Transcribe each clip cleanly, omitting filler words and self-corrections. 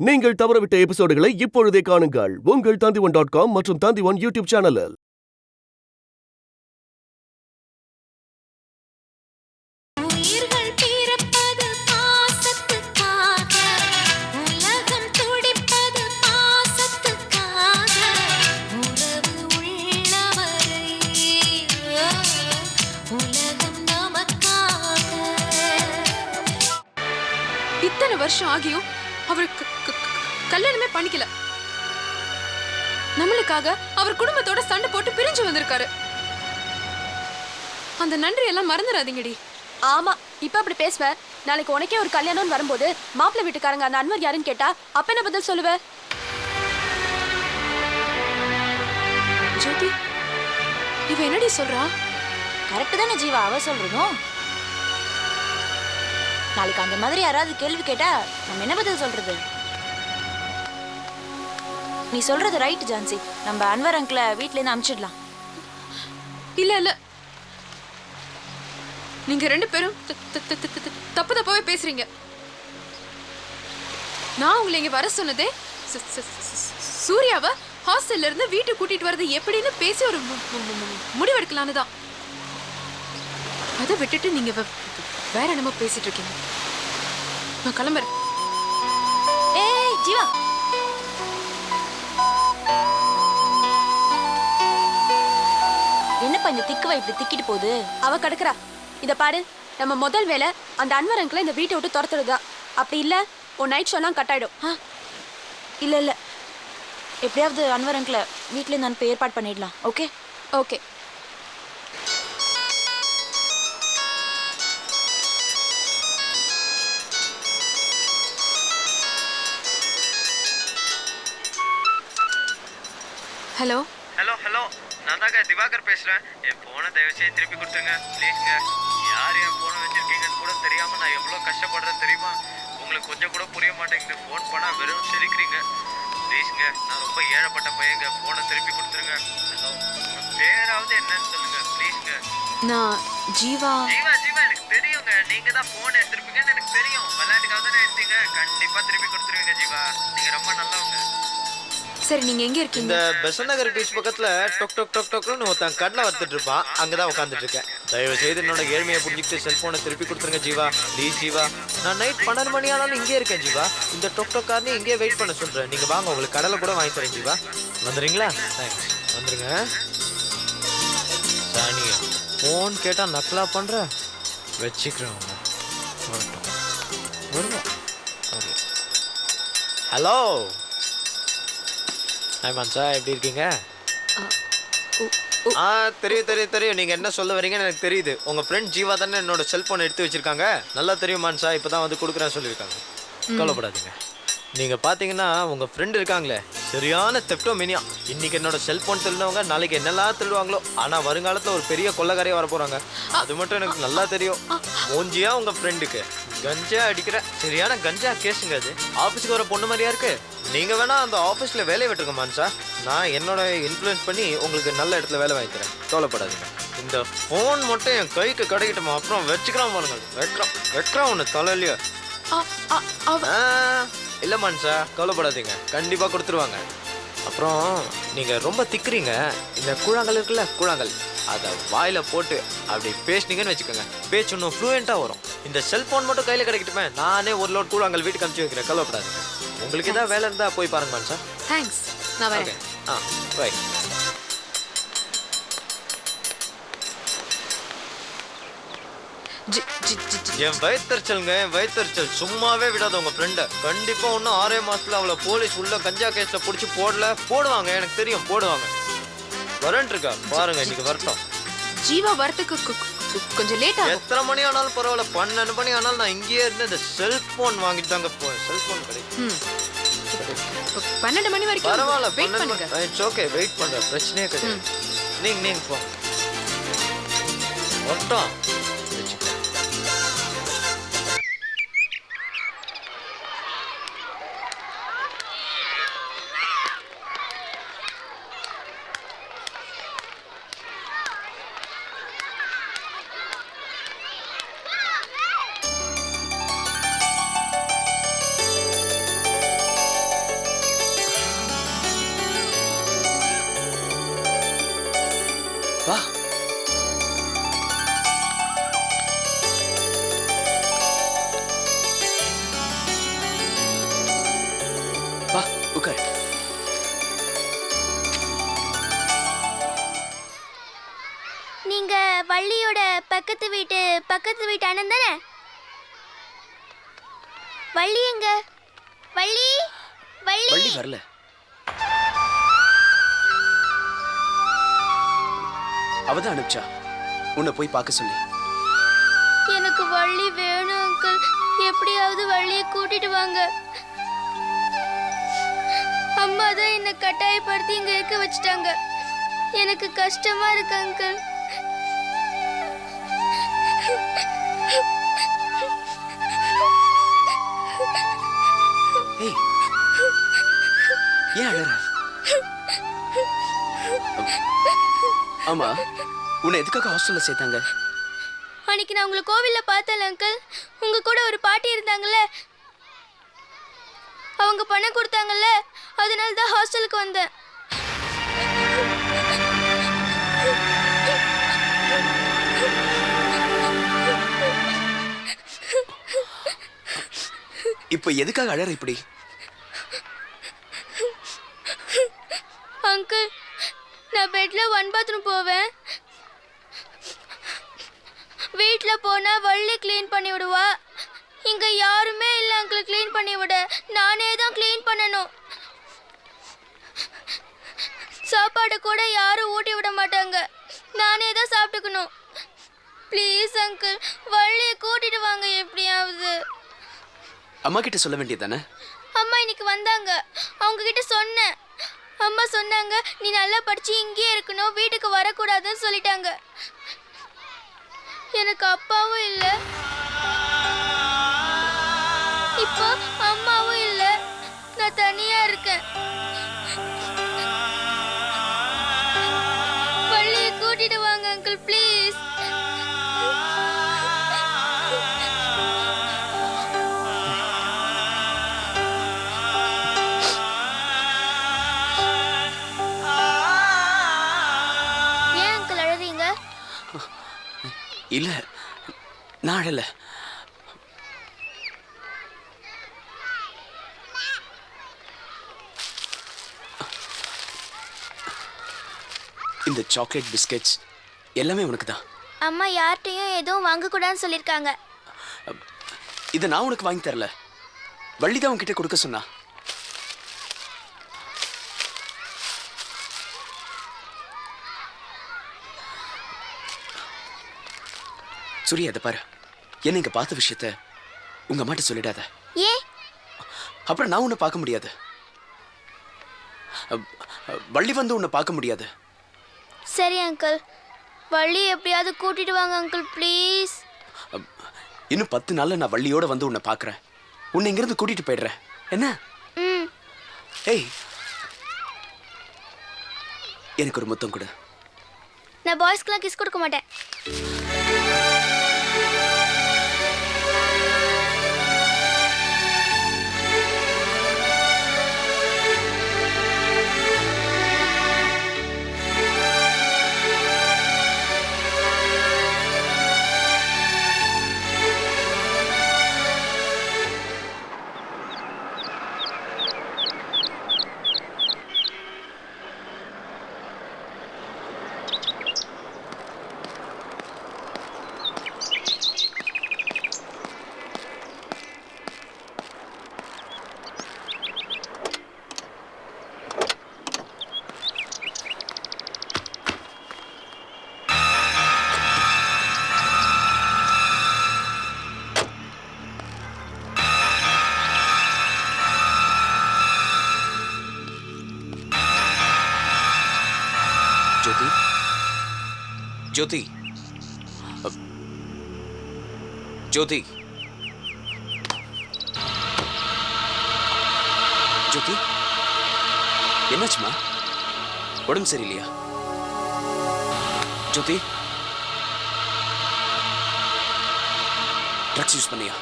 நீங்கள் தவறவிட்ட எபிசோடுகளை இப்பொழுதே காணுங்கள் உங்கள் Tandivan.com மற்றும் Tandivan யூடியூப் சேனலில். இத்தனை வருஷம் ஆகியும் அவர் கல்யாணமே பண்ணிக்கல. நம்மளுக்காக அவர் குடும்பத்தோட சண்டை போட்டு பிரிஞ்சு வந்திருக்காரு. அந்த நன்றி எல்லாம் மறந்துடாதீங்கடி. ஆமா, இப்ப அப்படி பேசுவ. நாளைக்கு உனக்கே ஒரு கல்யாணம்னு வரும்போது மாப்பிள்ளை வீட்டுக்காரங்க அந்த அன்வர் யாருன்னு கேட்டா அப்ப என்ன பதில் சொல்லுவ? ஜோதி, இவ என்னடி சொல்றா? கரெக்ட் தானே ஜீவா அவ சொல்றதும். நாளைக்கு அந்த மாதிரி யாராவது கேள்வி கேட்டா நம்ம என்ன பதில் சொல்றது? நீ சொல்றது ரைட் ஜான்சி. நம்ம அன்வர் அங்கிள வீட்ல இருந்து அனுப்பிச்சிடலாம். இல்ல இல்ல, நீங்க ரெண்டு பேரும் தப்பு தப்பாவே பேசுறீங்க. நான் உங்களை இங்க வர சொன்னதே சூர்யாவை ஹாஸ்டல்ல இருந்து வீட்டுக்கு கூட்டிட்டு வரது எப்படின்னு பேசி ஒரு முடிவெடுக்கலான்னு தான். அதை விட்டுட்டு நீங்க வேற என்னமோ பேசிட்டு இருக்கீங்க. நான் கிளம்புறேன். ஏய் ஜீவா, என்னப்பா இந்த திக்குவா இப்படி திக்கிட்டு போகுது? அவ கிடக்குறா. இத பாரு, நம்ம முதல் வேலை அந்த அன்வர் அங்கிளை இந்த வீட்டை விட்டு துரத்துறதா. அப்படி இல்ல உன் நைட் ஷோலாம் கட் ஆயிடும். இல்ல இல்ல, எப்படியாவது அன்வர் அங்கிள வீட்ல இருந்து அனுப்ப ஏற்பாடு பண்ணிடலாம். Okay okay. Hello hello hello, நான் தாங்க திவாகர் பேசுகிறேன். என் ஃபோனை தயவு செய்து திருப்பி கொடுத்துருங்க ப்ளீஸுங்க. யார் என் ஃபோனை வச்சுருக்கீங்கன்னு கூட தெரியாமல் நான் எவ்வளோ கஷ்டப்படுறேன் தெரியுமா? உங்களுக்கு கொஞ்சம் கூட புரிய மாட்டேங்குது. ஃபோன் பண்ணால் வெறும் செழிக்கிறீங்க. ப்ளீஸுங்க, நான் ரொம்ப ஏழப்பட்ட பையங்க. ஃபோனை திருப்பி கொடுத்துருங்க. ஹலோ, உங்கள் பேராவது என்னன்னு சொல்லுங்கள் ப்ளீஸுங்க. நான் ஜீவா. ஜீவா ஜீவா, எனக்கு தெரியுங்க. நீங்கள் தான் ஃபோன் எடுத்துருப்பீங்கன்னு எனக்கு தெரியும். விளையாட்டுக்காக தானே எடுத்தீங்க. கண்டிப்பாக திருப்பி கொடுத்துருவீங்க ஜீவா. நீங்கள் ரொம்ப நல்லவங்க. சரி, நீங்க எங்க இருக்கீங்க? இந்த பெசன்ட் நகர் பீச் பக்கத்துல டொக் டொக் டொக் டொக்னு ஒருத்தன் கடலை வறுத்துட்டு இருப்பான். அங்கதான் உட்காந்துட்டு இருக்கேன். தயவு செய்து என்னோட ஏழ்மையை புரிஞ்சுக்கிட்டு செல்போனை திருப்பி கொடுத்துருங்க ஜீவா, ப்ளீஸ் ஜீவா. நான் நைட் 12 மணி ஆனாலும் இங்கே இருக்கேன் ஜீவா. இந்த டொக் டொக்காரனே இங்கே வெயிட் பண்ண சொல்றேன். நீங்க வாங்க, உங்களுக்கு கடலை கூட வாங்கி தரேன் ஜீவா. வந்துடுறீங்களா? தேங்க்ஸ், வந்துருங்க. சானியா, ஃபோன் கேட்டா நக்கலா பண்ற, வச்சுக்கிறேன். வருவோம். ஹலோ ஹாய் மான்சா, எப்படி இருக்கீங்க? தெரியும் தெரியும் தெரியும், நீங்கள் என்ன சொல்ல வரீங்கன்னு எனக்கு தெரியுது. உங்கள் ஃப்ரெண்ட் ஜீவா தானே என்னோட செல்ஃபோன் எடுத்து வச்சுருக்காங்க. நல்லா தெரியும் மான்சா, இப்போ தான் வந்து கொடுக்குறேன்னு சொல்லியிருக்காங்க. கவலைப்படாதீங்க. நீங்கள் பார்த்தீங்கன்னா உங்கள் ஃப்ரெண்டு இருக்காங்களே, சரியான தெப்டோமினியா. இன்றைக்கி என்னோட செல்ஃபோன் திருடுனவங்க நாளைக்கு என்னெல்லாம் திருடுவாங்களோ. ஆனால் வருங்காலத்தில் ஒரு பெரிய கொள்ளக்காரையாக வர போகிறாங்க. அது மட்டும் எனக்கு நல்லா தெரியும். மூஞ்சியா உங்கள் ஃப்ரெண்டுக்கு கஞ்சா அடிக்கிற சரியான கஞ்சா கேஸுங்க. அது ஆஃபீஸுக்கு வர பொண்ணு மாதிரியா இருக்கு. நீங்கள் வேணால் அந்த ஆஃபீஸில் வேலையை விட்டுருங்க மான்சா. நான் என்னோட இன்ஃப்ளூயன்ஸ் பண்ணி உங்களுக்கு நல்ல இடத்துல வேலை வாங்கி தரேன். கவலைப்படாதீங்க. இந்த ஃபோன் மட்டும் என் கைக்கு கிடைக்கட்டுமா, அப்புறம் வச்சுக்கிறான் பாருங்க. வைக்கிறான் ஒன்று தலையிலையோ. இல்லை மான்சா, கவலைப்படாதீங்க, கண்டிப்பாக கொடுத்துருவாங்க. அப்புறம் நீங்கள் ரொம்ப திக்குறீங்க. இந்த கூழாங்கல் இருக்குல்ல, கூழாங்கல், அதை வாயில் போட்டு அப்படி பேசினீங்கன்னு வச்சுக்கோங்க, பேச்சு இன்னும் ஃப்ளூயண்ட்டாக வரும். இந்த செல்ஃபோன் மட்டும் கையில் கிடைக்கட்டுமே, நானே ஒரு லோட் கூழாங்கல் வீட்டுக்கு அனுப்பிச்சி வைக்கிறேன். கவலைப்படாதீங்க. உங்களுக்கு ஏதாவது வேலை இருந்தால் போய் பாருங்க மான்சா. தேங்க்ஸ், நான் வரேன். பை. என் வயிற்றுச்சலுங்க, என் வயிற்றுச்சல் சும்மாவே விடாத. உங்க ஃப்ரெண்டை கண்டிப்பா இன்னும் 6 மாசத்துல அவளை போலீஸ் உள்ள கஞ்சா கேஸ்ல பிடிச்சி போடுவாங்க. எனக்கு தெரியும், போடுவாங்க. வரேன் இருக்கா பாருங்க, இன்னைக்கு வரட்டும். ஜீவா வரத்துக்கு கொஞ்சம் லேட் ஆகும். எத்தனை மணி ஆனாலும் பரவாயில்ல, 12 மணி ஆனாலும் நான் இங்கேயே இருந்து இந்த செல்போன் வாங்கிட்டு தாங்க போவேன். செல்போன் கிடைக்கும். 12 மணி வரைக்கும் பரவாயில்ல, வெயிட் பண்ணுங்க. இட்ஸ் ஓகே, வெயிட் பண்றேன், பிரச்சனையே கிடையாது. நீங்க போ வரட்டும். வா உட்கார். நீங்க வள்ளியோட பக்கத்து வீட்டு அண்ணன் தானே? வள்ளி எங்க? வள்ளி வள்ளி வள்ளி வரல. அவதான் அனுப்பிச்சா உன்னை போய் பார்க்க சொல்லி. எனக்கு வள்ளி வேணும் அங்கிள். எப்படியாவது வள்ளியை கூட்டிட்டு வாங்க. அம்மா தான் என்னை கட்டாயப்படுத்தி இங்க இருக்க வச்சுட்டாங்க. எனக்கு கஷ்டமா இருக்கு அங்கிள். ஏய், ஏன் அழற? ஆமா, உன்னை எதுக்காக ஹாஸ்டல்ல சேர்த்தாங்க? அன்னைக்கு நான் உங்களை கோவில்ல பார்த்தேன் அங்கிள். உங்க கூட ஒரு பாட்டி இருந்தாங்கல்ல, அவங்க பணம் கொடுத்தாங்கல்ல, அதனால தான் ஹாஸ்டலுக்கு வந்தேன். இப்போ எதுக்காக அழற இப்படி? அங்கிள், நான் பெட்ல ஒன் பாத்ரூம் போவேன். வீட்ல போனா வள்ளி க்ளீன் பண்ணி விடுவா. இங்க யாருமே இல்ல அங்கிள் க்ளீன் பண்ணி விட. நானே தான் க்ளீன் பண்ணணும். சாப்பாடு கூட யாரும் ஊட்டி விட மாட்டாங்க. நானே தான் சாப்பிட்டுக்கணும். ப்ளீஸ் அங்கிள், வள்ளியை கூட்டிட்டு வாங்க எப்படியாவது. அம்மா கிட்ட சொல்ல வேண்டியதானே? அம்மா இன்னைக்கு வந்தாங்க. அவங்க கிட்ட சொன்னேன். அம்மா சொன்னாங்க, நீ நல்லா படிச்சு இங்கேயே இருக்கணும், வீட்டுக்கு வரக்கூடாதுன்னு சொல்லிட்டாங்க. எனக்கு அப்பாவும் இல்ல, இப்போ அம்மாவும் இல்ல. நான் தனியா இருக்கேன். வள்ளியை கூட்டிட்டு வாங்க அங்கிள் ப்ளீஸ். ஏன் அங்கிள் அழுறீங்க? இல்ல, நான் அழல. இந்த சாக்லேட் பிஸ்கெட்ஸ் எல்லாமே உனக்கு தான். அம்மா யார்கிட்டையும் எதுவும் வாங்கக்கூடாதுன்னு சொல்லியிருக்காங்க. இதை நான் உனக்கு வாங்கி தரல, வள்ளி தான் உன்கிட்ட கொடுக்க சொன்னா. சூர்யா, அதை பாரு. என்ன இங்க பார்த்த விஷயத்த உங்க அம்மாட்ட சொல்லிடாத. ஏன்? அப்புறம் நான் உன்னை பார்க்க முடியாது. வள்ளி வந்து உன்னை பார்க்க முடியாது. சரி அங்கிள், வள்ளி எப்படியாவது கூட்டிட்டு வாங்க அங்கிள் ப்ளீஸ். இன்னும் 10 நாள்ல நான் வள்ளியோட வந்து உன்னை பார்க்கறேன். உன்னை இங்கிருந்து கூட்டிட்டு போயிடுறேன். என்ன? ம். ஏய், எனக்கு ஒரு முத்தம் கொடு. நான் பாய்ஸ்க்குலாம் கிஸ் கொடுக்க மாட்டேன். ஜோதி, ஜோதி, ஜோதி, என்னாச்சுமா? உடம்பு சரியில்லையா? ஜோதி, ட்ரக்ஸ் யூஸ் பண்ணியா?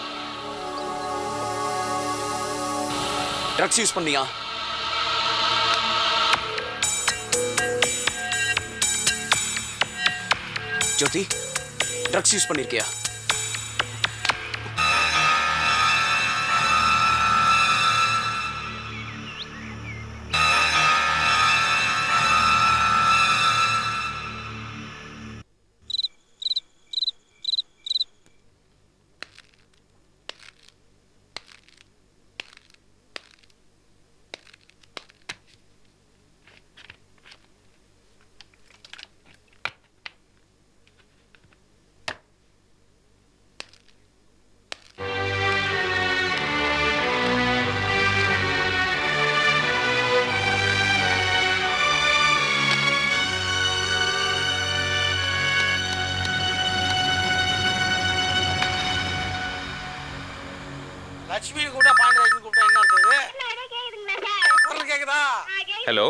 ட்ரக்ஸ் யூஸ் பண்ணியா? ஜோதி, ட்ரக்ஸ் யூஸ் பண்ணிருக்கியா? லட்சுமி கூட பாண்டியராஜன் கூப்பிட்டா என்ன அர்த்தது? குரல் கேக்குதா? Hello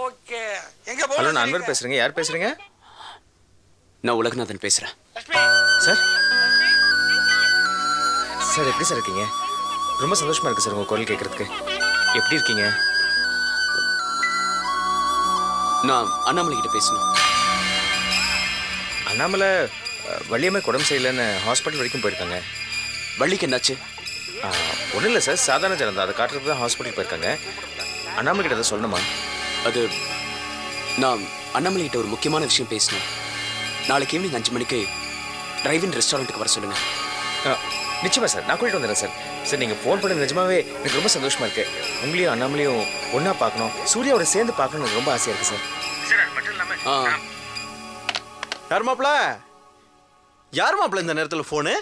okay. எங்க போற? ஹலோ நான் அன்வர் பேசுறேங்க. யார் பேசுறீங்க? நான் உலகநாதன் பேசுறேன். சார் சார் எப்படி சார் இருக்கீங்க? ரொம்ப சந்தோஷமா இருக்கு சார் உங்க குரல் கேட்கறதுக்கு. எப்படி இருக்கீங்க? நான் அண்ணாமலை கிட்ட பேசணும். அண்ணாமலை வள்ளியம்மை உடம்பு சரியில்லைன்னு ஹாஸ்பிட்டல் வரைக்கும் போயிருக்காங்க. வள்ளிக்கு என்னாச்சு? ஒன்றும் இல்லை சார், சாதாரண ஜனம் தான். அதை காட்டுறதுக்கு தான் ஹாஸ்பிட்டல் போயிருக்காங்க. அண்ணாமலை கிட்ட அதை சொல்லணுமா? அது நான் அண்ணாமலை கிட்ட ஒரு முக்கியமான விஷயம் பேசணும். நாளைக்கு ஈவினிங் 5 மணிக்கு டிரைவின் ரெஸ்டாரண்ட்டுக்கு வர சொல்லுங்க. நிச்சயமா சார், நான் கூட்டிட்டு வந்துடுறேன் சார். சார் நீங்கள் ஃபோன் பண்ண நிஜமாவே எனக்கு ரொம்ப சந்தோஷமா இருக்கு. உங்களையும் அண்ணாமலையும் ஒன்றா பார்க்கணும், சூர்யாவோட சேர்ந்து பார்க்கணும் எனக்கு ரொம்ப ஆசையாக இருக்கு சார். சார் அது மட்டும் இல்லாமல் யார் மாப்பிள்ள? யார் மாப்பிள்ள இந்த நேரத்தில் ஃபோனு?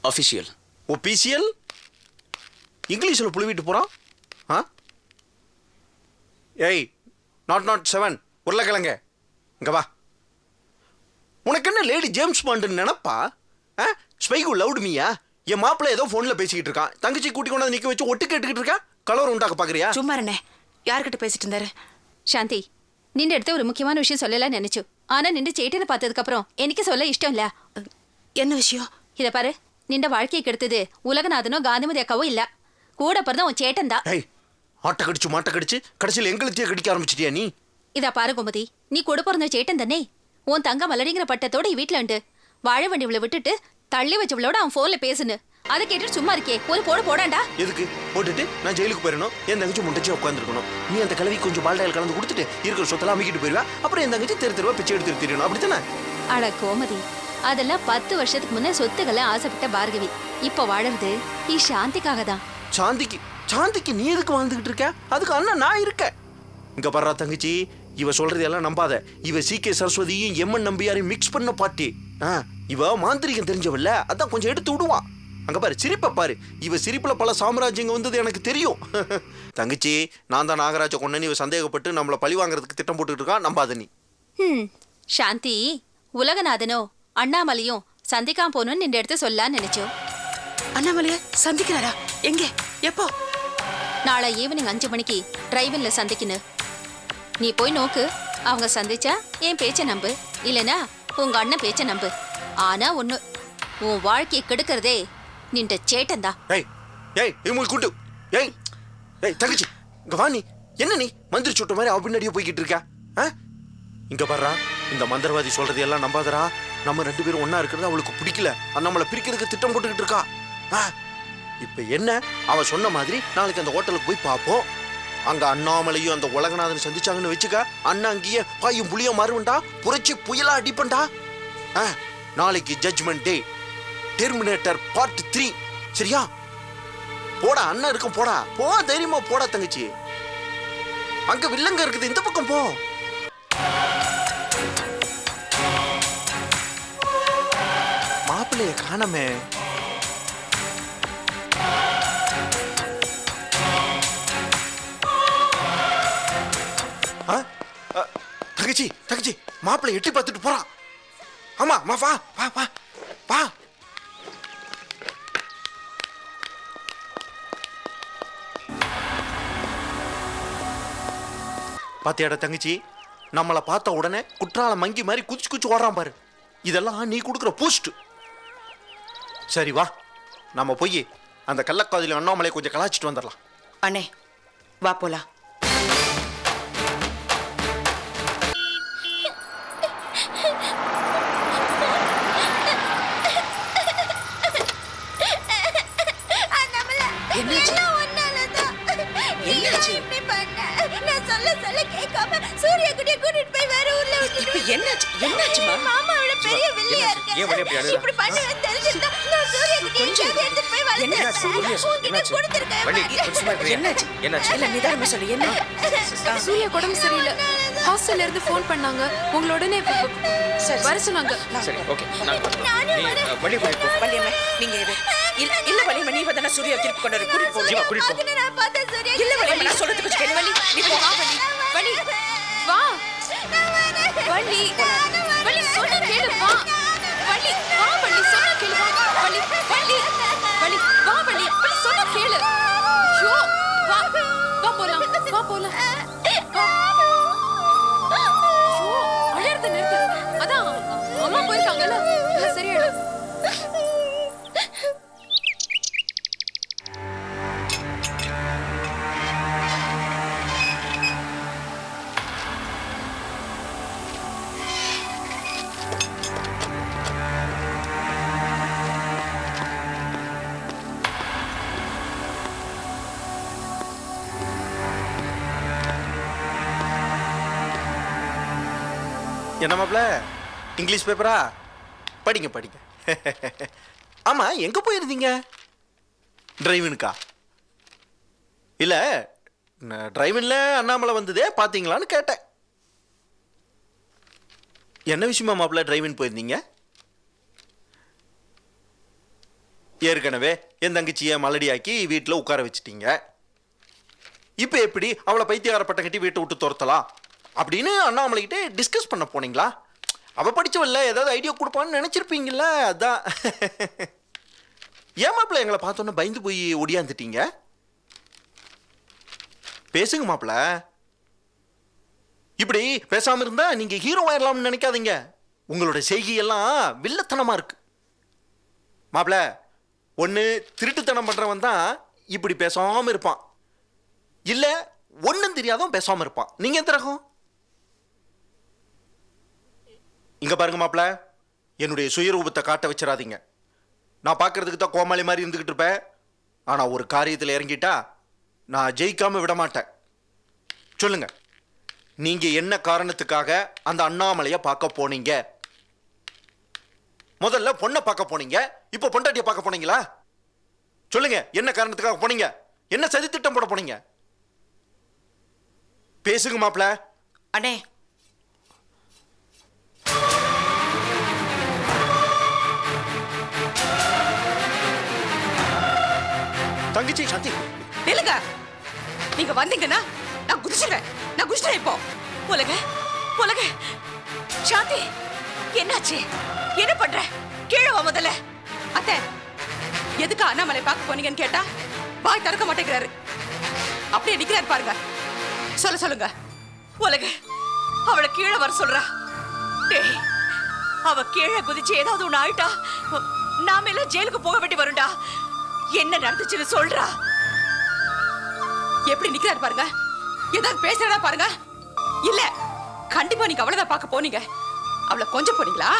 அஃபிஷியல். ஒபிஷியல்? இங்கிலீஷில் புழுவிட்டு போகிறான். ஆ ஏய், 007 உருளைக்கிழங்க இங்கே வா. உனக்கு என்ன லேடி ஜேம்ஸ் பாண்டுன்னு நினப்பா? ஆ ஸ்பைகு லவுட் மீயா? என் மாப்பிள்ள ஏதோ ஃபோனில் பேசிக்கிட்டு இருக்கான். தங்கச்சி கூட்டி கொண்டு நிற்க வச்சு ஒட்டு கேட்டுக்கிட்டு இருக்கா. கலவரம் உண்டாக்க பார்க்குறியா? சும்மா இருண்ணே. யார்கிட்ட பேசிட்டு இருந்தாரு? சாந்தி நின்ற இடத்த ஒரு முக்கியமான விஷயம் சொல்லலாம் நினைச்சு, ஆனா நின்று சேட்டனை பார்த்ததுக்கு அப்புறம் எனக்கு சொல்ல இஷ்டம் இல்ல. என்ன விஷயம்? இத பாரு, நின்ற வாழ்க்கையை கெடுத்தது உலகநாதனோ காந்திமதி அக்காவோ இல்ல, கூட பிறந்த உன் சேட்டன் தான். ஏய், ஆட்டை கடிச்சு மாட்டை கடிச்சு கடைசியில் எங்களுக்கே கடிக்க ஆரம்பிச்சிட்டியா நீ? இதா பாரு கோமதி, நீ கூட பிறந்த சேட்டன் தானே. உன் தங்க மலடிங்கிற பட்டத்தோட வீட்டுல உண்டு. வாழ வேண்டியவளை விட்டுட்டு தள்ளி வச்சவளோட அவன் போன்ல பேசுன்னு அதை கேட்டுட்டு சும்மா இருக்கே. ஒரு போடாண்டா. எதுக்கு போட்டுட்டு நான் ஜெயிலுக்கு போயிடணும்? என் தங்கச்சி முட்டைச்சி உட்காந்துருக்கணும். நீ அந்த கிழவி கொஞ்சம் பால்டாயில் கலந்து கொடுத்துட்டு இருக்கிற சொத்தெல்லாம் அமைக்கிட்டு போயிருவா. அப்புறம் என் தங்கச்சி தெருவா பிச்சை எடுத்து தெரியணும். அப்படித்தானே? அட கோமதி, அதெல்லாம் 10 வருஷத்துக்கு முன்னே சொத்துக்களை ஆசைப்பட்ட பார்கவி. இப்ப வாழறது நீ சாந்திக்காக தான். சாந்திக்கு நீ எதுக்கு வாழ்ந்துகிட்டு இருக்க? அதுக்கு அண்ணன் நான் இருக்கேன். இங்க பர்றா தங்கச்சி, இவ சொல்றது எல்லாம் நம்பாத. இவ CK சரஸ்வதியும் எம்என் நம்பியாரையும் மிக்ஸ் பண்ண பாட்டி. இவ மாந்திரிகம் தெரிஞ்சவல்ல, அதான் கொஞ்சம் எடுத்து விடுவான். அங்க பாரு, சிரிப்ப பாரு. இவ சிரிப்புல பல சாம்ராஜ்யங்க வந்தது எனக்கு தெரியும். தங்கச்சி, நான் தான் நாகராஜ கொண்டேன்னு இவ சந்தேகப்பட்டு நம்மளை பழி வாங்குறதுக்கு திட்டம் போட்டுக்கிட்டு இருக்கா. நம்பாத நீ. சாந்தி, உலகநாதனோ அண்ணாமலையும் சந்திக்காம போகணும்னு நின்ற இடத்த சொல்லலான்னு நினைச்சோம். அண்ணாமலைய சந்திக்கிறாரா? எங்க? எப்போ? நாளை ஈவினிங் 5 மணிக்கு டிரைவின்ல சந்திக்கணும். நீ போய் நோக்கு. அவங்க சந்திச்சா என் பேச்ச நம்பு, இல்லனா உங்க அண்ணன் பேச்ச நம்பு. ஆனா ஒண்ணு, உன் வாழ்க்கையை கெடுக்கிறதே நின்ற சேட்டன் தான். கூட்டு. ஏய் தங்கச்சி, இங்க வா. நீ என்ன நீ மந்திரி சுட்ட மாதிரி அவ பின்னாடியே போய்கிட்டு இருக்கா? இங்க பாரு, இந்த மந்திரவாதி சொல்றது எல்லாம் நம்பாதரா. நம்ம 2 பேரும் ஒன்னா இருக்கிறது அவளுக்கு பிடிக்கல. நம்மளை பிரிக்கிறதுக்கு திட்டம் போட்டுக்கிட்டு இருக்கா. இப்ப என்ன, அவ சொன்ன மாதிரி நாளைக்கு அந்த ஹோட்டலுக்கு போய் பார்ப்போம். அங்க அண்ணாமலையும் அந்த உலகநாதன் சந்திச்சாங்கன்னு வச்சுக்க, அண்ணா அங்கேயே பாயும் புளிய மாறுவண்டா, புரட்சி புயலா அடிப்பண்டா. நாளைக்கு ஜட்ஜ்மெண்ட் டே, டெர்மினேட்டர் பார்ட் 3. சரியா? போடா, அண்ணா இருக்கும். போடா, போ, தைரியமா போடா தங்கச்சி. அங்க வில்லங்க இருக்குது, இந்த பக்கம் போ. மாப்பிள்ளைய காணமே. தங்கச்சி மாப்பிள்ளை எட்டி பார்த்துட்டு போறான். ஆமா, வா வா வா வா. பாத்தியாடா தங்கச்சி, நம்மளை பார்த்த உடனே குற்றால மங்கி மாதிரி குதிச்சு ஓடுறான் பாரு. இதெல்லாம் நீ கொடுக்குற பூஸ்ட். சரி வா, நம்ம போய் அந்த கள்ளக்காதில அண்ணாமலை கொஞ்சம் கலாச்சிட்டு வந்துடலாம். அண்ணே வா போலாம். சூர்யா உடம்பு சரியில்லை, ஹாஸ்டல்ல இருந்து போன் பண்ணாங்க. உங்களோட வர சொன்னாங்க. சரி, ஓகே. வள்ளி போயிட்டு வள்ளியம்மா நீங்க இல்ல வள்ளியம்மா, நீ வந்தா சூர்யா திருப்பி கொண்டு வர கூட்டிட்டு போ. ஜீவா கூட்டிட்டு போ. இல்ல வள்ளியம்மா, நான் சொல்றது கொஞ்சம் கேளு. வள்ளி நீ போ. வா வள்ளி, வா வள்ளி, வள்ளி சொன்னா கேளு. வா வள்ளி, வா வள்ளி சொன்னா கேளு. வள்ளி வள்ளி வள்ளி வா வள்ளி வள்ளி சொன்னா கேளு ஐயோ வா வா போலாம் வா போலாம் ஐயோ அழறது நிறுத்து அதான் அம்மா போயிருக்காங்கல்ல சரியாயிடும் என்ன மாப்ள இங்கிலீஷ் பேப்பரா படிங்க படிங்க ஆமா எங்க போயிருந்தீங்க டிரைவினுக்கா இல்ல டிரைவின்ல அண்ணாமலை வந்ததே பாத்தீங்களான்னு கேட்டேன் என்ன விஷயமா மாப்ள டிரைவின் போயிருந்தீங்க ஏற்கனவே என் தங்கச்சியை மலடியாக்கி வீட்டில் உட்கார வச்சிட்டீங்க இப்போ எப்படி அவளை பைத்தியகாரப்பட்ட கட்டி வீட்டை விட்டு துரத்தலாம் அப்படின்னு அண்ணாமலைகிட்டே டிஸ்கஸ் பண்ண போனீங்களா அவ படிச்சவல்ல ஏதாவது ஐடியா கொடுப்பான்னு நினைச்சிருப்பீங்கல்ல அதான் ஏன் மாப்பிள்ள எங்களை பார்த்தோன்னே பயந்து போய் ஒடியாந்துட்டீங்க பேசுங்க மாப்பிள்ள இப்படி பேசாம இருந்தா நீங்க ஹீரோ ஆயிரலாம்னு நினைக்காதீங்க உங்களோட செய்கையெல்லாம் வில்லத்தனமா இருக்கு மாப்பிள்ள ஒன்று திருட்டுத்தனம் பண்றவன் தான் இப்படி பேசாம இருப்பான் இல்ல ஒன்றும் தெரியாதவன் பேசாம இருப்பான் நீங்க எந்த ரகம் இங்க பாருங்க மாப்ள என்னுடைய சுயரூபத்தை காட்ட வச்சிடாதீங்க நான் பார்க்கறதுக்கு தான் கோமாளி மாதிரி இருந்துகிட்டு இருப்பேன் ஆனா ஒரு காரியத்தில் இறங்கிட்டா நான் ஜெயிக்காம விட மாட்டேன் சொல்லுங்க நீங்க என்ன காரணத்துக்காக அந்த அண்ணாமலையை பார்க்க போனீங்க முதல்ல பொண்ணை பார்க்க போனீங்க இப்போ பொண்டாட்டியை பார்க்க போனீங்களா சொல்லுங்க என்ன காரணத்துக்காக போனீங்க என்ன சதி திட்டம் போட போனீங்க பேசுங்க மாப்ள அண்ணே தங்கச்சி சாந்தி நில்லுங்க நீங்க வந்தீங்கன்னா நான் குதிச்சிட்டேன் இப்போ உலக சாந்தி என்னாச்சு என்ன பண்ற கீழே வா முதல்ல அத்தை எதுக்கு அண்ணாமலை பார்க்க போனீங்கன்னு கேட்டா வாய் திறக்க மாட்டேங்கிறாரு அப்படியே நிக்கிறாரு பாருங்க சொல்லுங்க உலக அவளை கீழே வர சொல்றா டேய் அவ கீழே குதிச்சு ஏதாவது ஒண்ணு ஆயிட்டா நாம எல்லாம் ஜெயிலுக்கு போக வேண்டி வரும்டா என்ன நடந்துச்சுன்னு சொல்றா எப்படி நிக்கிறாரு பாருங்க ஏதாவது பேசுறதா பாருங்க இல்ல கண்டிப்பா நீங்க அவளதான் பார்க்க போனீங்க அவளை கொஞ்சம் போனீங்களா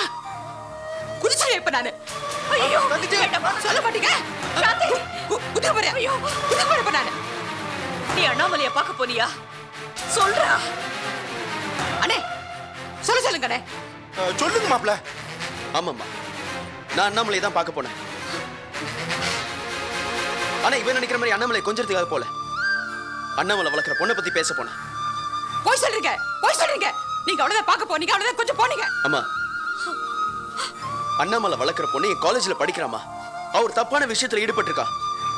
குதிச்சுருவேன் இப்ப நானு ஐயோ சொல்ல மாட்டீங்க இப்ப நானு நீ அண்ணாமலைய பார்க்க போனியா சொல்றா அண்ணே சொல்லுங்க அண்ணே சொல்லுங்க மாப்ள ஆமாம்மா நான் அண்ணாமலை தான் பார்க்க போனேன் ஆனா இவன் நினைக்கிற மாதிரி அண்ணாமலை கொஞ்சத்துக்காக போல அண்ணாமலை வளர்க்குற பொண்ணை பத்தி பேச போனேன் போய் சொல்றீங்க நீங்க அவ்வளவுதான் பார்க்க போனீங்க அவ்வளவுதான் கொஞ்சம் போனீங்க அம்மா அண்ணாமலை வளர்க்குற பொண்ணு என் காலேஜ்ல படிக்கிறாமா அவர் தப்பான விஷயத்துல ஈடுபட்டிருக்கா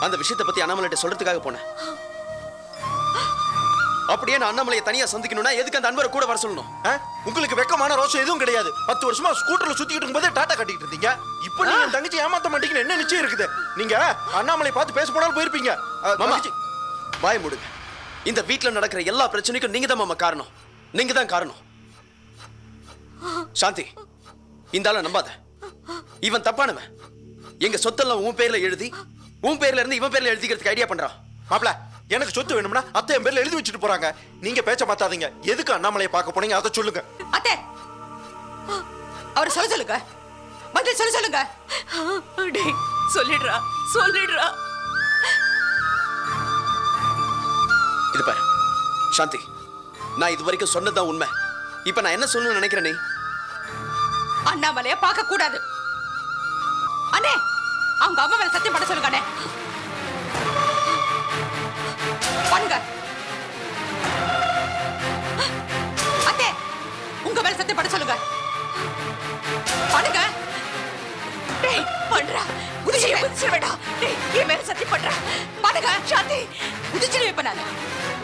அந்த விஷயத்தை பத்தி அண்ணாமலைட்ட சொல்றதுக்காக போனேன் அப்படியே நான் அண்ணாமலையை தனியா சந்திக்கணும்னா எதுக்கு அந்த அன்பரை கூட வர சொல்லணும் உங்களுக்கு வெக்கமான ரோஷம் எதுவும் கிடையாது 10 வருஷமா ஸ்கூட்டர்ல சுத்திட்டு இருக்கும்போது டாட்டா கட்டிட்டு இருந்தீங்க இப்போ நீங்க என் தங்கச்சி ஏமாத்த மாட்டீங்கன்னு என்ன நிச்சயம் இருக்குது நீங்க அண்ணாமலை பார்த்து பேச போனாலும் போயிருப்பீங்க மாமா வாய் மூடுங்க இந்த வீட்ல நடக்கிற எல்லா பிரச்சனைக்கும் நீங்க தான் மாமா காரணம் நீங்க தான் காரணம் சாந்தி இந்த ஆளை நம்பாத இவன் தப்பானவன் எங்க சொத்தெல்லாம் உன் பேர்ல எழுதி உன் பேர்ல இருந்து இவன் பேர்ல எழுதிக்கிறதுக்கு ஐடியா பண்றான் மாப்ள எனக்கு சொத்து வேணும்னா அத்தை என் பேர்ல எழுதி வச்சுட்டு போறாங்க நீங்க பேச்ச மாத்தாதீங்க எதுக்கு அண்ணாமலையை பார்க்க போனீங்க அதை சொல்லுங்க அத்தை அவரை சொல்லுங்க பதில் சொல்லுங்க டேய் சொல்லிடுறா இது பாரு சாந்தி நான் இது வரைக்கும் சொன்னதுதான் உண்மை இப்ப நான் என்ன சொல்லணும்னு நினைக்கிறேன் நீ அண்ணாமலைய பார்க்க கூடாது அண்ணே அவங்க அம்மா மேல சத்தியம் பண்ண சொல்லுங்க அண்ணே பண்ணுங்க அண்ணே உங்க மேல சத்தியம் பண்ண சொல்லுங்க பண்ணுங்க டேய் பண்றா குதிச்சு வேண்டாம் டேய் என் மேல சத்தியம் பண்றா பண்ணுங்க சாந்தி குதிச்சு வைப்ப நான்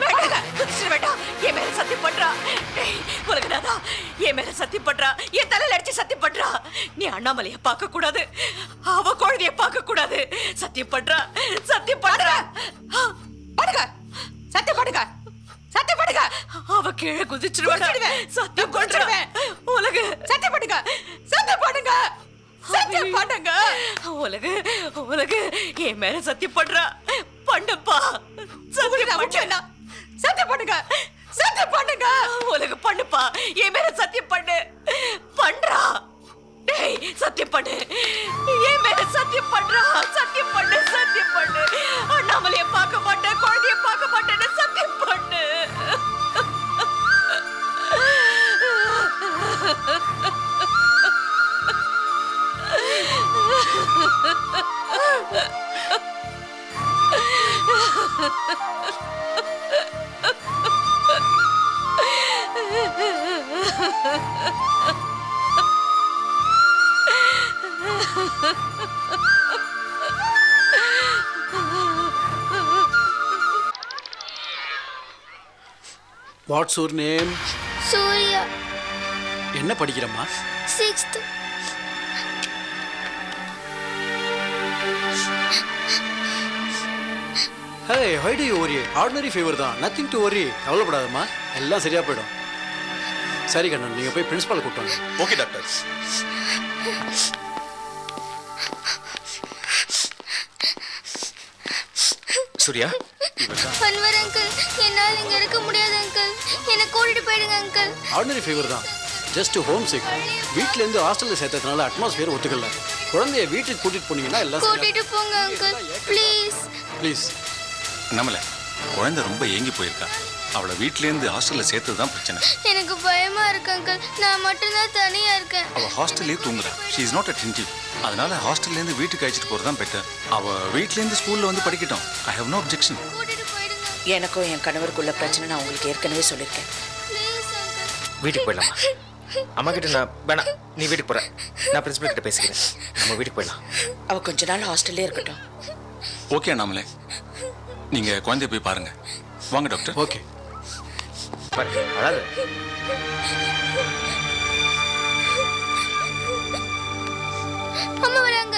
வேண்டாங்க குதிச்சு வேண்டாம் என் மேல சத்தியம் பண்றா டேய் உலகநாதா என் மேல சத்தியம் பண்றா, என் தலையில அடிச்சு சத்தியம் பண்றா. நீ அண்ணாமலைய பார்க்க கூடாது, அவ குழந்தைய பார்க்க கூடாது. சத்தியம் பண்றா, சத்தியம் பண்றா. படுங்க, சத்தியம் படுங்க, சத்தியம் படுங்க. அவ கீழே குதிச்சிருவேன், சத்தியம் பண்றேன். உலக சத்தியம் படுங்க, சத்தியம் படுங்க, சத்தியம் பண்ணுங்க. உலக உலக என் மேல சத்தியம் பண்றா. பண்ணுப்பா, சத்தியம் பண்ணுங்க, சத்தியம் பண்ணுங்க, சத்தியம் பண்ணுங்க. உலக பண்ணுப்பா, என் மேல சத்தியம் பண்ணு. பண்றா, டேய் சத்தியம் பண்ணு, என் மேல சத்தியம் பண்றா. சத்தியம் பண்ணு, சத்தியம் பண்ணு. அண்ணாமலைய பார்க்க மாட்டேன், குழந்தைய பார்க்க மாட்டேன்னு சத்தியம் பண்ணு. What's your name? சூர்யா. என்ன படிக்கிறம்மா? 6th. ஹே, why do you worry? Ordinary fever தான், நத்திங் டு worry. கவலைப்படாதம்மா, எல்லாம் சரியா போயிடும். சரி கண்ணன், நீங்க போய் பிரின்சிபால் கூப்பிட்டு வாங்க. Okay doctor. Surya, Anwar uncle, என்னால் இங்க இருக்க முடியாது அங்கிள். என்னை கூட்டிட்டு போயிடுங்க அங்கிள். ஆர்டினரி ஃபீவர் தான், ஜஸ்ட் ஹோம் சிக். வீட்ல இருந்து ஹாஸ்டல்ல சேர்த்ததுனால அட்மாஸ்பியர் ஒத்துக்கல. குழந்தைய வீட்டுக்கு கூட்டிட்டு போனீங்கன்னா எல்லாம் கூட்டிட்டு போங்க அங்கிள், ப்ளீஸ். ப்ளீஸ். நம்மள குழந்தை ரொம்ப ஏங்கி போயிருக்கா. அவளை வீட்லேருந்து ஹாஸ்டலில் சேர்த்தது தான் பிரச்சனை. எனக்கு பயமா இருக்கு அங்கிள், நான் மட்டும்தான் தனியா இருக்கேன். அவள் ஹாஸ்டல்லே தூங்குறா. She is not attentive. அதனால ஹாஸ்டல்லேருந்து வீட்டுக்கு அழைச்சிட்டு போகிறது தான் பெட்டர். அவள் வீட்லேருந்து ஸ்கூலில் வந்து படிக்கட்டும். I have no objection. எனக்கும் என் கணவருக்குள்ள பிரச்சனை நான் உங்களுக்கு ஏற்கனவே சொல்லியிருக்கேன். வீட்டுக்கு போயிடலாமா? அம்மா கிட்ட நான் வேணாம், நீ வீட்டுக்கு போற, நான் பிரின்சிபல் கிட்ட பேசிக்கிறேன். நம்ம வீட்டுக்கு போயிடலாம். அவ கொஞ்ச நாள் ஹாஸ்டல்லே இருக்கட்டும். ஓகே அண்ணாமலை, நீங்கள் குழந்தைய போய் பாருங்க. வாங்க டாக்டர். ஓகே. அழாது. அம்மா வராங்க.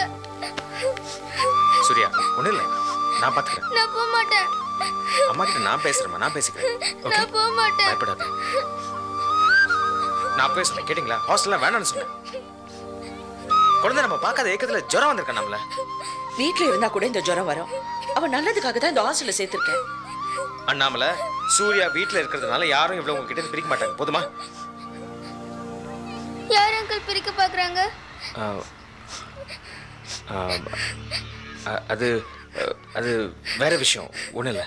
சூர்யா, ஒன்றும் இல்லை, நான் பார்த்துக்கிறேன். நான் போக மாட்டேன். அம்மா கிட்ட நான் பேசுறேம்மா, நான் பேசிக்கிறேன். நான் போக மாட்டேன். பயப்படாத. நான் போய் சொன்னேன், கேட்டிங்களா? ஹாஸ்டல்ல வேணாம்னு சொன்னேன். குழந்தை நம்ம பார்க்காத ஏக்கத்துல ஜுரம் வந்திருக்கா நம்மள. வீட்டுல இருந்தா கூட இந்த ஜுரம் வரும். அவன் நல்லதுக்காக தான் இந்த ஹாஸ்டல்ல சேர்த்திருக்கேன். அண்ணாமலை, சூர்யா வீட்டுல இருக்கிறதுனால யாரும் இவ்வளவு உங்ககிட்ட இருந்து பிரிக்க மாட்டாங்க. போதுமா? யார் அங்கிள் பிரிக்க பாக்குறாங்க? அது அது வேற விஷயம், ஒண்ணும் இல்லை.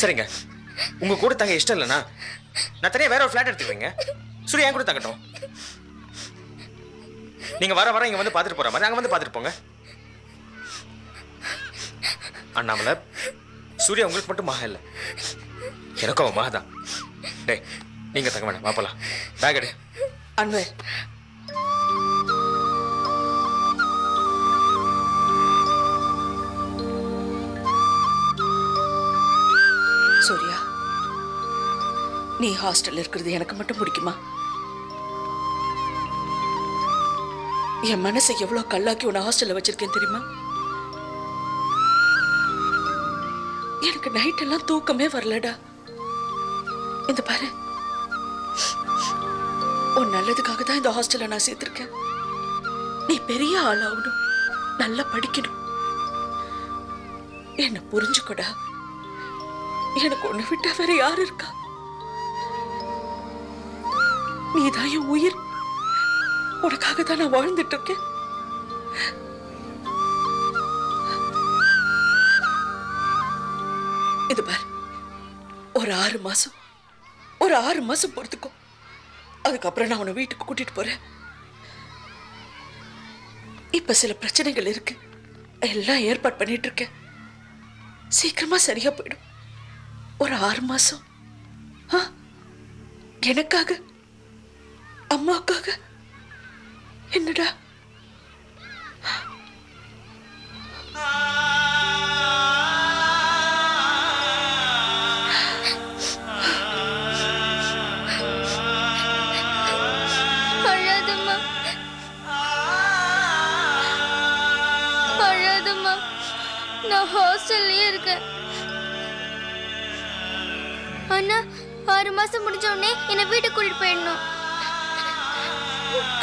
சரிங்க, உங்க கூட தங்க இஷ்டம் இல்லைன்னா நான் தனியா வேற ஒரு ஃபிளாட் எடுத்துக்கிறேங்க. சூர்யா என் கூட தங்கட்டும். நீங்க வர வர இங்க வந்து பார்த்துட்டு போற மாதிரி அங்க வந்து பார்த்துட்டு போங்க. அண்ணாமலை, சூர்யா உங்களுக்கு மட்டும் மகா இல்லை, எனக்கும் அவன் மகா தான். டே, நீங்க தங்க வேணாம், வாப்பலாம். பேக் எடு. அன்வர், சூர்யா, நீ ஹாஸ்டல்ல இருக்கிறது எனக்கு மட்டும் பிடிக்குமா? என் மனசை எவ்வளவு கல்லாக்கி உன்னை ஹாஸ்டல்ல வச்சிருக்கேன் தெரியுமா? எனக்கு நைட் எல்லாம் தூக்கமே வரலடா. இந்த பாரு, உன் நல்லதுக்காக தான் இந்த ஹாஸ்டல்ல நான் சேர்த்திருக்கேன். நீ பெரிய ஆளாகணும், நல்லா படிக்கணும். என்ன புரிஞ்சுக்கோடா. எனக்கு ஒண்ணு விட்டா வேற யாரு இருக்கா? நீதான் என் உயிர். உனக்காக தான் நான் வாழ்ந்துட்டு இருக்கேன். இது பாரு, ஒரு 6 மாசம் பொறுத்துக்கோ. அதுக்கப்புறம் நான் உன்னை வீட்டுக்கு கூட்டிட்டு போறேன். இப்ப சில பிரச்சனைகள் இருக்கு, எல்லாம் ஏற்பாடு பண்ணிட்டு இருக்கேன். சீக்கிரமா சரியா போயிடும். ஒரு 6 மாசம் எனக்காக, அம்மாவுக்காக. என்னடா? நான் ஹாஸ்டல்லயே இருக்கேன். அண்ணா 6 மாசம் முடிஞ்ச உடனே என்னை வீட்டுக்கு கூட்டிட்டு போயிடணும்.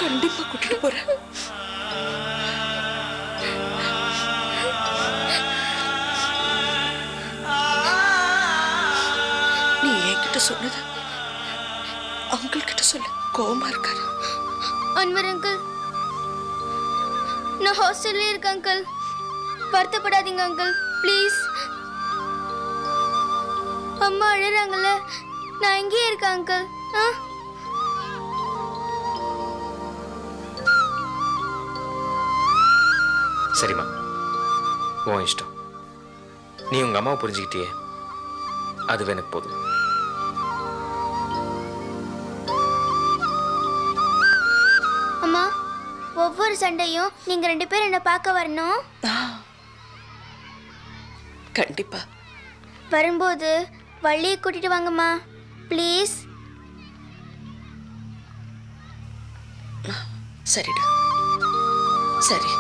கண்டிப்பா கூட்டிட்டு போறேன். நீ என்கிட்ட சொன்னது அங்கிள் கிட்ட சொல்லு. கோவமா இருக்காரு. அன்வர் அங்கிள், நான் ஹாஸ்டல்லே இருக்கேன் அங்கிள். வருத்தப்படாதீங்க அங்கிள், ப்ளீஸ். அம்மா அழுறாங்கல்ல, நான் இங்கேயே இருக்கேன் அங்கிள். சரிம்மா, உன் இஷ்டம். நீ உங்க அம்மாவை புரிஞ்சுக்கிட்டியே, அதுவே எனக்கு போதும். அம்மா, ஒவ்வொரு சண்டையும் நீங்க 2 பேரும் என்ன பார்க்க வரணும். கண்டிப்பா வரும்போது வள்ளியை கூட்டிட்டு வாங்கம்மா, ப்ளீஸ். சரிடா, சரி.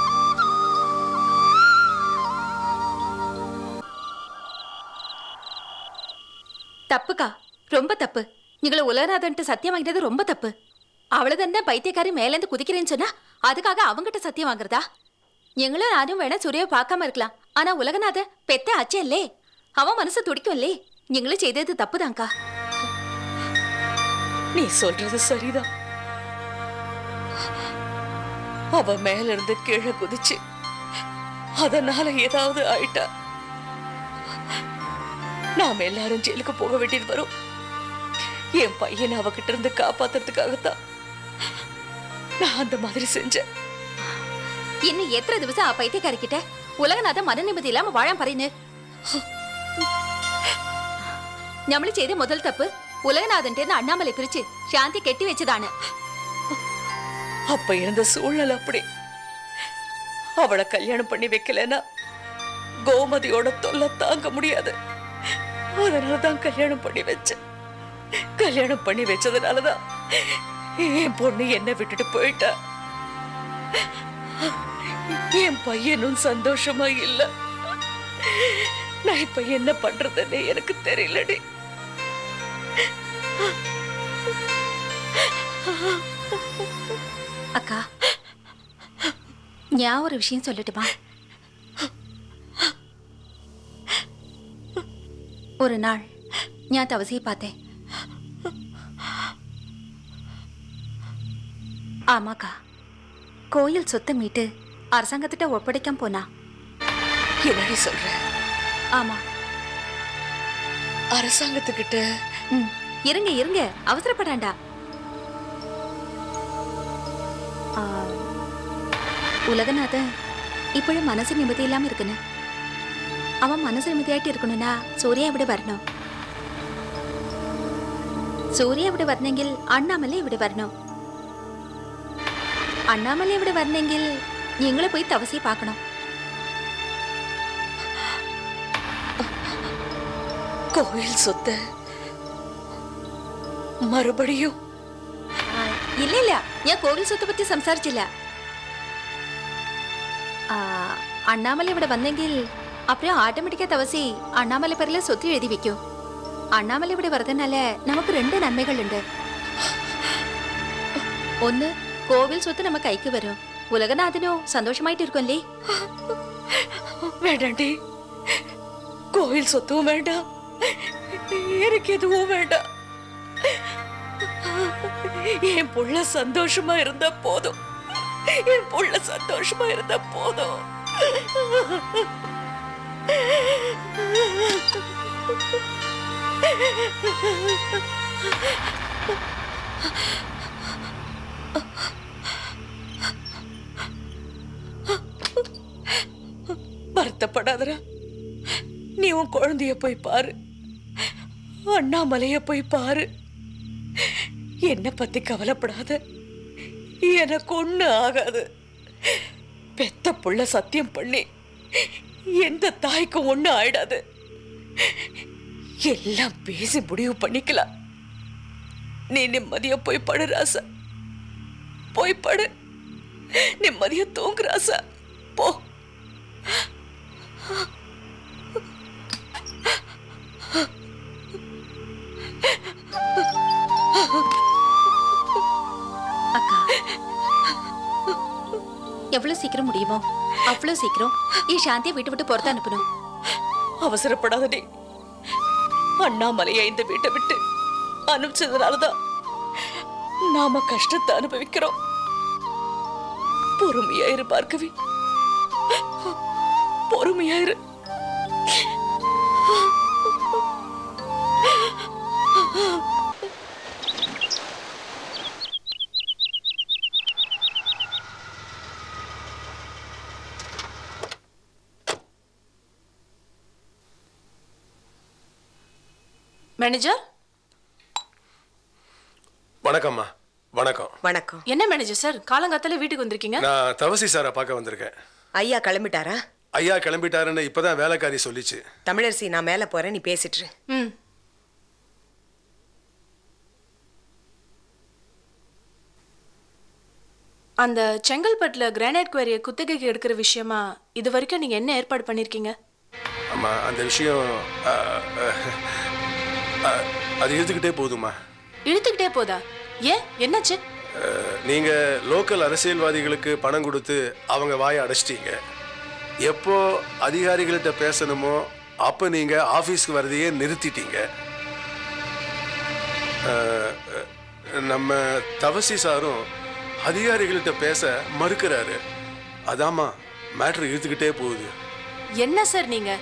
தப்புக்கா, ரொம்ப தப்பு. நீங்களை உலகநாதன்ட்டு சத்தியம் வாங்கினது ரொம்ப தப்பு. அவ்வளவுதான் பைத்தியக்காரி மேலேருந்து குதிக்கிறேன்னு சொன்னா அதுக்காக அவங்ககிட்ட சத்தியம் வாங்குறதா? எங்களும் நானும் வேணா சூரிய பார்க்காம இருக்கலாம். ஆனா உலகநாத பெத்த ஆச்சே இல்லே, அவன் மனசு துடிக்கும் இல்லே. எங்களும் செய்தது தப்புதான்க்கா. நீ சொல்றது சரிதான். அவ மேல இருந்து கீழே குதிச்சு அதனால ஏதாவது ஆயிட்டா நாம எல்லாரும் ஜெயிலுக்கு போக வேண்டியது வரும். என் பையனை அவகிட்ட இருந்து காப்பாத்துறதுக்காகத்தான் நான் அந்த மாதிரி செஞ்சேன். இன்னும் எத்தனை திவசம் பைத்தியக்காரி கிட்ட உலகநாத மன நிம்மதி இல்லாம வாழாம பறினு. நம்மளு செய்த முதல் தப்பு உலகநாதன் அண்ணாமலை பிரிச்சு சாந்தி கெட்டி வச்சுதானு. அப்ப இருந்த சூழ்நிலை அப்படி. அவளை கல்யாணம் பண்ணி வைக்கலன்னா கோமதியோட தொல்லை தாங்க முடியாது. அதனாலதான் கல்யாணம் பண்ணி வச்சேன். கல்யாணம் பண்ணி வச்சதுனாலதான் என் பொண்ணு என்ன விட்டுட்டு போயிட்டா. என் பையனும் சந்தோஷமா இல்ல. நான் இப்ப என்ன பண்றதுன்னு எனக்கு தெரியலடி. அக்கா, நான் ஒரு விஷயம் சொல்லட்டுமா? ஒரு நாள் ഞാൻ തവസിയെ பார்த்தே. ஆமாக்கா, கோயில் சொத்தை மீட்டு அரசாங்கத்திட்ட ஒப்படைக்காம போனா. என்னடி சொல்ற? ஆமா, அரசாங்கத்துக்கிட்ட? இருங்க இருங்க, அவசரப்படாண்டா. உலகநாத ഇപ്പോഴും മനസ്സ് നിമ്മതിയില്ലാമ ഇരിക്കുന്നു. അവൻ മനസ്സ് നിമ്മതിയായിട്ട് ഇരിക്കணும்னா സൂര്യ ഇവിടെ വരണം. സൂര്യ ഇവിടെ വരണമെങ്കിൽ അണ്ണാമല ഇവിടെ വരണം. അണ്ണാമല ഇവിടെ വരണമെങ്കിൽ നിങ്ങൾ പോയി തവസിയെ பார்க்கணும். கோயில் சொத்தை மறுபடியும்? ഇല്ല ഇല്ല, ഞാൻ കോവിൽ സ്വത്തെ പറ്റി സംസാരിച്ചില്ല. അണ്ണാമല ഇവിടെ വന്നെങ്കിൽ അപ്പുറം ഓട്ടോമാറ്റിക്കാ തവസി അണ്ണാമല പേരിൽ സ്വത്ത് എഴുതി വെക്കും. അണ്ണാമല ഇവിടെ വരുന്നതിനാல നമുക്ക് 2 നന്മകളുണ്ട്. ഒന്ന്, കോവിൽ സ്വത്ത് நம்ம கைக்கு வரும். உலகநாதனோ சந்தோஷமாயிட்டு இருக்கும்லே. வேண்டாண்டி, கோவில் சொத்தும் வேண்டாம், எனக்கு எதுவும் வேண்டாம். என் புள்ள சந்தோஷமா இருந்தா போதும். என் புள்ள சந்தோஷமா இருந்தா போதும். வருத்தப்படாதடா. நீ உன் குழந்தைய போய் பாரு, அண்ணாமலைய போய் பாரு. என்ன பத்தி கவலைப்படாத, எனக்கு ஒண்ணு ஆகாது. பெத்த புள்ள சத்தியம் பண்ணி எந்த தாய்க்கும் ஒண்ணு ஆயிடாது. எல்லாம் பேசி முடிவு பண்ணிக்கலாம். நீ நிம்மதியா போய் படு ராசா, போய் படு. நிம்மதியா தூங்கு ராசா, போ. பாவம் அவ்வளவு சீக்கிரம் என் சாந்தியை விட்டு விட்டு பொறுத்து அனுப்பணும். அவசரப்படாதே. அண்ணாமலையை இந்த வீட்டை விட்டு அனுப்பிச்சதுனாலதான் நாம கஷ்டத்தை அனுபவிக்கிறோம். பொறுமையாயிரு பார்க்கவி, பொறுமையாயிரு. மேனேஜர் வணக்கம்மா. வணக்கம். வணக்கம். என்ன மேனேஜர் சார் காலங்காத்தால வீட்டுக்கு வந்திருக்கீங்க? நான் தவசி சாரை பார்க்க வந்திருக்கேன். ஐயா கிளம்பிட்டாரா? ஐயா கிளம்பிட்டாருன்னு இப்பதான் வேலைக்காரி சொல்லிச்சு. தமிழரசி, நான் மேல போறேன், நீ பேசிட்டு. அந்த செங்கல்பட்டுல கிரானைட் குவாரியை குத்தகைக்கு எடுக்கிற விஷயமா இது வரைக்கும் நீங்க என்ன ஏற்பாடு பண்ணிருக்கீங்க? ஆமா, அந்த விஷயம் அது இழுத்துக்கிட்டே போதுமா? இழுத்துக்கிட்டே போதா? ஏன், என்னாச்சு? நீங்க லோக்கல் அரசியல்வாதிகளுக்கு பணம் கொடுத்து அவங்க வாயை அடைச்சிட்டீங்க. எப்போ அதிகாரிகள்கிட்ட பேசணுமோ அப்போ நீங்க ஆஃபீஸ்க்கு வரதையே நிறுத்திட்டீங்க. நம்ம தவசி சாரும் அதிகாரிகள்கிட்ட பேச மறுக்கிறாரு. அதாம்மா மேட்ரு இழுத்துக்கிட்டே போகுது. என்ன சார் நீங்க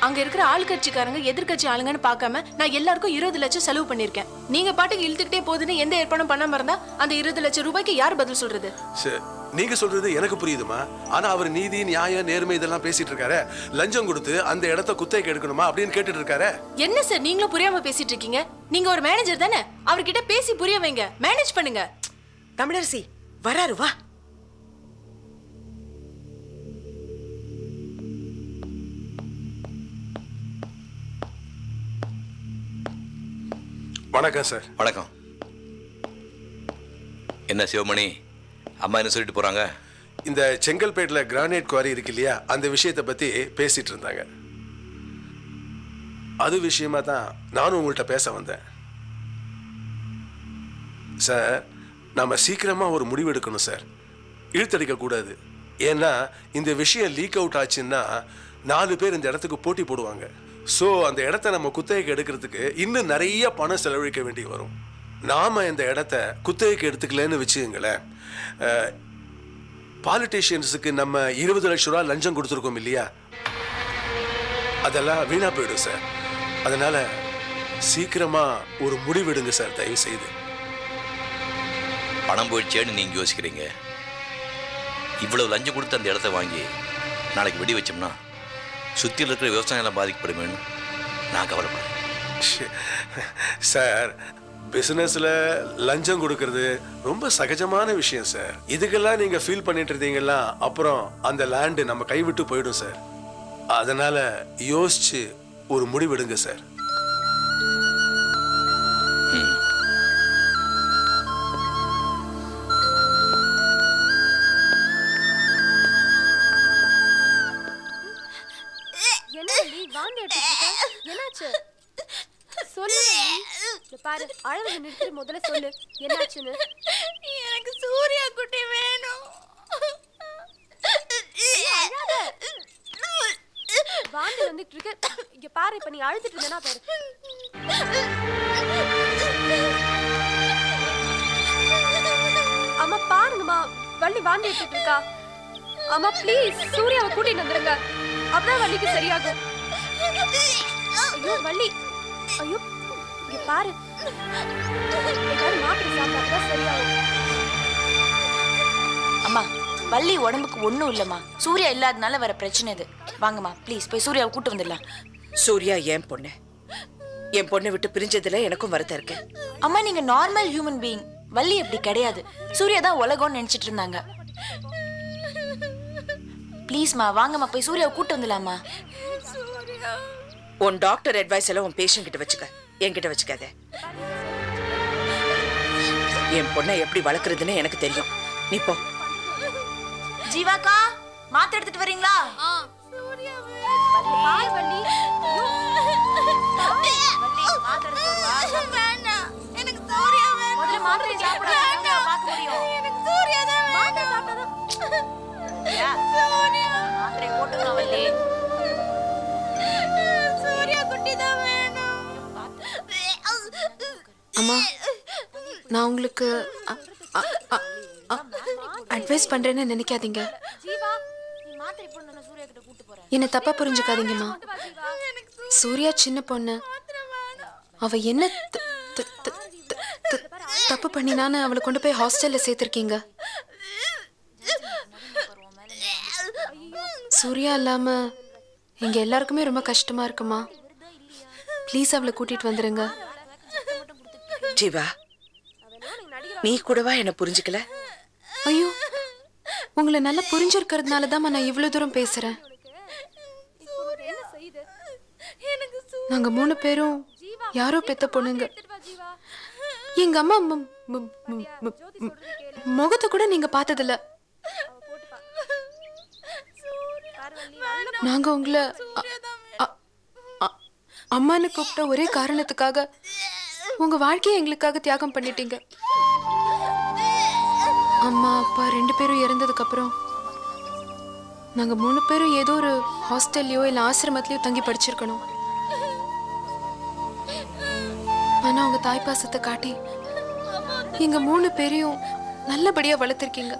அங்க இருக்கிற ஆளுங்கட்சிக்காரங்க எதிர்கட்சி ஆளுங்கன்னு பார்க்காம நான் எல்லாருக்கும் 20 லட்சம் செலவு பண்ணிருக்கேன். நீங்க பாட்டுக்கு இழுத்துக்கிட்டே போகுதுன்னு எந்த ஏற்பாடும் பண்ணாம இருந்தா அந்த 20 லட்சம் ரூபாய்க்கு யார் பதில் சொல்றது? நீங்க சொல்றது எனக்கு புரியுதுமா. ஆனா அவர் நீதி, நியாயம், நேர்மை இதெல்லாம் பேசிட்டு இருக்காரு. லஞ்சம் கொடுத்து அந்த இடத்த குத்தகைக்கு எடுக்கணுமா அப்படின்னு கேட்டுட்டு இருக்காரு. என்ன சார் நீங்களும் புரியாம பேசிட்டு இருக்கீங்க? நீங்க ஒரு மேனேஜர் தானே, அவர்கிட்ட பேசி புரிய வைங்க, மேனேஜ் பண்ணுங்க. தமிழரசி வராரு, வா. வணக்கம் சார். வணக்கம். என்ன சிவமணி, அம்மா என்ன சொல்லிட்டு போறாங்க? இந்த செங்கல்பேட்டில் கிரானைட் குவாரி இருக்கு இல்லையா, அந்த விஷயத்தை பத்தி பேசிட்டு இருந்தாங்க. அது விஷயமா தான் நானும் உங்கள்கிட்ட பேச வந்தேன். சார், நாம சீக்கிரமா ஒரு முடிவு எடுக்கணும் சார். இழுத்தடிக்க கூடாது. ஏன்னா இந்த விஷயம் லீக் அவுட் ஆச்சுன்னா 4 பேர் இந்த இடத்துக்கு போட்டி போடுவாங்க. ஸோ அந்த இடத்த நம்ம குத்தகைக்கு எடுக்கிறதுக்கு இன்னும் நிறைய பணம் செலவழிக்க வேண்டி வரும். நாம இந்த இடத்த குத்தகைக்கு எடுத்துக்கலன்னு வச்சுங்களேன், பாலிட்டிஷியன்ஸுக்கு நம்ம 20 லட்சம் ரூபா லஞ்சம் கொடுத்துருக்கோம் இல்லையா, அதெல்லாம் வீணா போயிடும் சார். அதனால சீக்கிரமா ஒரு முடிவெடுங்க சார், தயவு செய்து. பணம் போயிடுச்சேன்னு நீங்க யோசிக்கிறீங்க. இவ்வளவு லஞ்சம் கொடுத்து அந்த இடத்த வாங்கி நாளைக்கு வெடி வச்சோம்னா சுற்றியில் இருக்கிற விவசாயம் எல்லாம் பாதிக்கப்படுமேன்னு நான் கவலைப்படுறேன் சார். பிசினஸ்ல லஞ்சம் கொடுக்கறது ரொம்ப சகஜமான விஷயம் சார். இதுக்கெல்லாம் நீங்க ஃபீல் பண்ணிட்டு இருந்தீங்கன்னா அப்புறம் அந்த லேண்டு நம்ம கைவிட்டு போயிடும் சார். அதனால யோசிச்சு ஒரு முடிவெடுங்க சார். என்னாச்சு சொல்லு. பாரு, அழகு நிறுத்தி முதல்ல சொல்லு என்னாச்சுன்னு. எனக்கு சூர்யா குட்டி வேணும். வாந்தி வந்துட்டு இருக்கு. இங்க பாரு, இப்ப நீ அழுதுட்டு இருந்தேன்னா பாரு. அம்மா பாருங்கம்மா, வள்ளி வாந்தி எடுத்துட்டு இருக்கா. அம்மா ப்ளீஸ் சூர்யாவை கூட்டிட்டு வந்துருங்க, அப்பதான் வள்ளிக்கு சரியாகும். ஐயோ வள்ளி, ஐயோ இங்க பாரு, ஏதாவது மாத்திரை சாப்பிட்டா சரியாகும். அம்மா, வள்ளி உடம்புக்கு ஒன்றும் இல்லைம்மா, சூர்யா இல்லாதனால வர பிரச்சனை இது. வாங்கம்மா ப்ளீஸ் போய் சூர்யாவை கூட்டு வந்துடலாம். சூர்யா என் பொண்ணு, என் பொண்ணை விட்டு பிரிஞ்சதுல எனக்கும் வருத்தம் இருக்கு. அம்மா நீங்க நார்மல் ஹியூமன் பீயிங், வள்ளி அப்படி கிடையாது. சூர்யா தான் உலகம்னு நினைச்சிட்டு இருந்தாங்க. ப்ளீஸ்மா வாங்கம்மா போய் சூர்யாவை கூட்டு வந்துடலாமா. உன் டாக்டர் அட்வைஸ் எல்லாம் உன் பேஷண்ட் கிட்ட வச்சுக்க, என்கிட்ட வச்சுக்காத. என் பொண்ணை எப்படி வளர்க்கறதுன்னு எனக்கு தெரியும். நீ போ. ஜீவாக்கா, மாத்திரை எடுத்துட்டு வரீங்களா? எனக்கு சூர்யா தான் வேணும். நான் உங்களுக்கு அட்வைஸ் பண்றேன்னு நினைக்காதீங்க. என்ன தப்பா புரிஞ்சுக்காதீங்கம்மா. சூர்யா சின்ன பொண்ணு. அவ என்ன தப்பு பண்ணினான்னு அவளை கொண்டு போய் ஹாஸ்டல்ல சேர்த்திருக்கீங்க. சூர்யா இல்லாம எங்க எல்லாருக்குமே ரொம்ப கஷ்டமா இருக்குமா. ப்ளீஸ் அவளை கூட்டிட்டு வந்துருங்க. ஜீவா, நீ கூடவா என்ன புரிஞ்சுக்கல? ஐயோ, உங்களை நல்லா புரிஞ்சிருக்கிறதுனால தான் நான் இவ்வளவு தூரம் பேசுறேன். நாங்க 3 பேரும் யாரோ பெத்த பொண்ணுங்க. எங்க அம்மா முகத்தை கூட நீங்க பார்த்ததில்ல. நாங்க உங்களை அம்மான்னு கூப்பிட்ட ஒரே காரணத்துக்காக உங்க வாழ்க்கையை எங்களுக்காக தியாகம் பண்ணிட்டீங்க. அம்மா அப்பா 2 பேரும் இறந்ததுக்கு அப்புறம் நாங்க 3 பேரும் ஏதோ ஒரு ஹாஸ்டல்லையோ இல்ல ஆசிரமத்திலயோ தங்கி படிச்சிருக்கணும். ஆனா உங்க தாய் பாசத்தை காட்டி எங்க 3 பேரையும் நல்லபடியா வளர்த்திருக்கீங்க.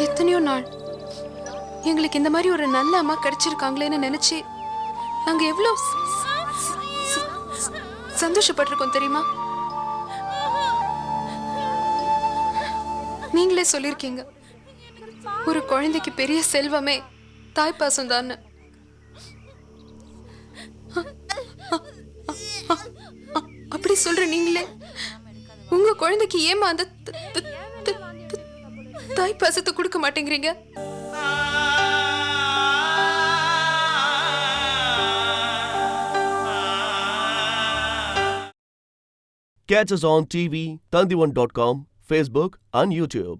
எத்தனையோ நாள் எங்களுக்கு இந்த மாதிரி ஒரு நல்ல அம்மா கிடைச்சிருக்காங்களேன்னு நினைச்சு நாங்க எவ்வளவு சந்தோஷப்பட்டிருக்கோம் தெரியுமா? நீங்களே சொல்லிருக்கீங்க, ஒரு குழந்தைக்கு பெரிய செல்வமே தாய்ப்பாசம் தான். அப்படி சொல்ற நீங்களே உங்க குழந்தைக்கு ஏமா அந்த தாய்ப்பாசத்தை கொடுக்க மாட்டேங்கிறீங்க? Catch us on TV, Tandivan.com, Facebook and YouTube.